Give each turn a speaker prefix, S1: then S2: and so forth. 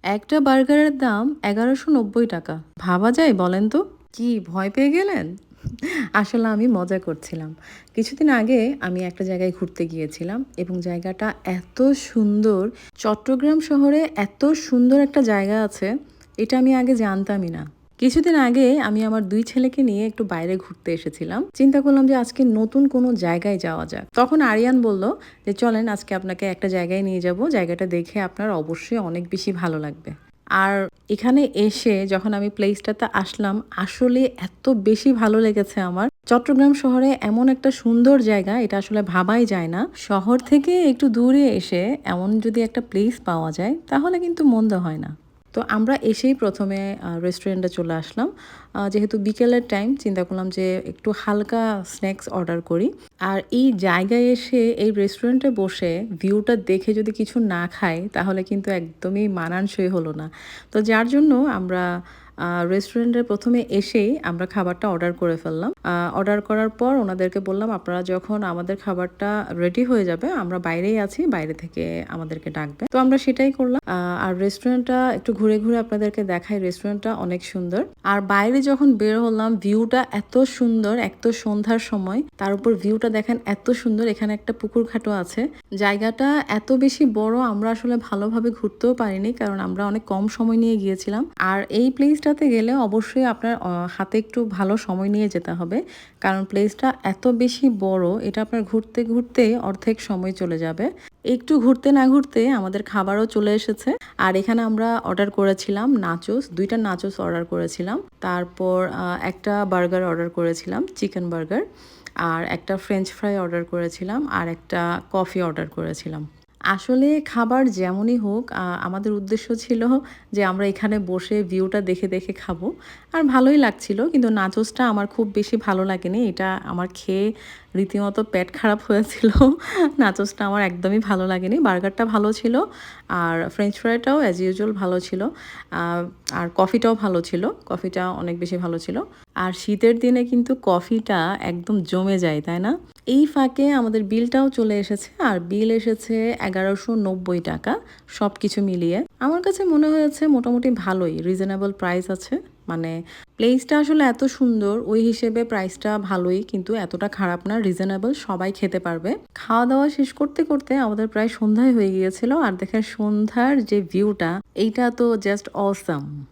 S1: একটা বার্গারের দাম ৳১১৯০ ভাবা যায় বলেন তো? কি ভয় পেয়ে গেলেন? আসলে আমি মজা করছিলাম। কিছুদিন আগে আমি একটা জায়গায় ঘুরতে গিয়েছিলাম এবং জায়গাটা এত সুন্দর, চট্টগ্রাম শহরে এত সুন্দর একটা জায়গা আছে, এটা আমি আগে জানতামই না। কিছুদিন আগে আমি আমার ২ ছেলেকে নিয়ে একটু বাইরে ঘুরতে এসেছিলাম। চিন্তা করলাম যে আজকে নতুন কোনো জায়গায় যাওয়া যাক। তখন আরিয়ান বলল যে, "চলেন আজকে আপনাকে একটা জায়গায় নিয়ে যাবো। জায়গাটা দেখে আপনার অবশ্যই অনেক বেশি ভালো লাগবে।" আর এখানে এসে যখন আমি প্লেসটাতে আসলাম, আসলে এত বেশি ভালো লেগেছে আমার। চট্টগ্রাম শহরে এমন একটা সুন্দর জায়গা, এটা আসলে ভাবাই যায় না। শহর থেকে একটু দূরে এসে এমন যদি একটা প্লেস পাওয়া যায়, তাহলে কিন্তু মন্দ হয় না। তো আমরা এসেই ১ম এ রেস্টুরেন্টে চলে আসলাম। যেহেতু বিকেলের টাইম চিন্তা করলাম যে একটু হালকা স্ন্যাকস অর্ডার করি। আর এই জায়গায় এসে এই রেস্টুরেন্টে বসে ভিউটা দেখে যদি কিছু না খাই, তাহলে কিন্তু একদমই মানানসই হলো না। তো যার জন্য আমরা রেস্টুরেন্টের ১ম এ এসেই আমরা খাবারটা অর্ডার করে ফেললাম। অর্ডার করার পর ওনাদেরকে বললাম, "আপনারা যখন আমাদের খাবারটা রেডি হয়ে যাবে, আমরা বাইরেই আছি, বাইরে থেকে আমাদেরকে ডাকবেন।" তো আমরা সেটাই করলাম। আর রেস্টুরেন্টটা একটু ঘুরে, ঘুরে আপনাদেরকে দেখাই, রেস্টুরেন্টটা অনেক সুন্দর। আর বাইরে যখন বের হলাম, ভিউটা এত সুন্দর, এক তো সন্ধ্যার সময়, তার উপর ভিউটা দেখেন এত সুন্দর। এখানে একটা পুকুর ঘাটও আছে। জায়গাটা এত বেশি বড়, আমরা আসলে ভালোভাবে ঘুরতেও পারিনি, কারণ আমরা অনেক কম সময় নিয়ে গিয়েছিলাম। আর এই প্লেসটাতে গেলে অবশ্যই আপনার হাতে একটু ভালো সময় নিয়ে যেতে হবে। কারণ প্লেসটা এত বেশি বড়, এটা আপনার ঘুরতে, ঘুরতে অর্ধেক সময় চলে যাবে। একটু ঘুরতে না ঘুরতে আমাদের খাবারও চলে এসেছে। আর এখানে আমরা অর্ডার করেছিলাম নাচোস, ২ টা নাচোস অর্ডার করেছিলাম। তারপর একটা বার্গার অর্ডার করেছিলাম, চিকেন বার্গার। আর একটা ফ্রেঞ্চ ফ্রাই অর্ডার করেছিলাম, আর একটা কফি অর্ডার করেছিলাম। আসলে খাবার যেমনই হোক, আমাদের উদ্দেশ্য ছিল যে আমরা এখানে বসে ভিউটা দেখে, দেখে খাবো। আর ভালোই লাগছিল। কিন্তু নাচোসটা আমার খুব বেশি ভালো লাগেনি। এটা আমার খেয়ে রীতিমতো পেট খারাপ হয়েছিল। নাচোসটা আমার একদমই ভালো লাগেনি। বার্গারটা ভালো ছিল। আর ফ্রেঞ্চ ফ্রাইটাও অ্যাজ ইউজুয়াল ভালো ছিল। আ আর কফিটাও ভালো ছিল। কফিটা অনেক বেশি ভালো ছিল। আর শীতের দিনে কিন্তু কফিটা একদম জমে যায়, তাই না? এই ফাঁকে আমাদের বিলটাও চলে এসেছে। আর বিল এসেছে ৳১১৯০ সবকিছু মিলিয়ে। আমার কাছে মনে হয়েছে মোটামুটি ভালোই, রিজনেবল প্রাইস আছে। মানে প্লেসটা আসলে এত সুন্দর, ওই হিসেবে প্রাইসটা ভালোই, কিন্তু এতটা খারাপ না, রিজনেবল, সবাই খেতে পারবে। খাওয়া-দাওয়া শেষ করতে, করতে আমাদের প্রায় সন্ধ্যাই হয়ে গিয়েছিল। আর দেখেন সন্ধ্যার যে ভিউটা, এইটা তো জাস্ট অসাম।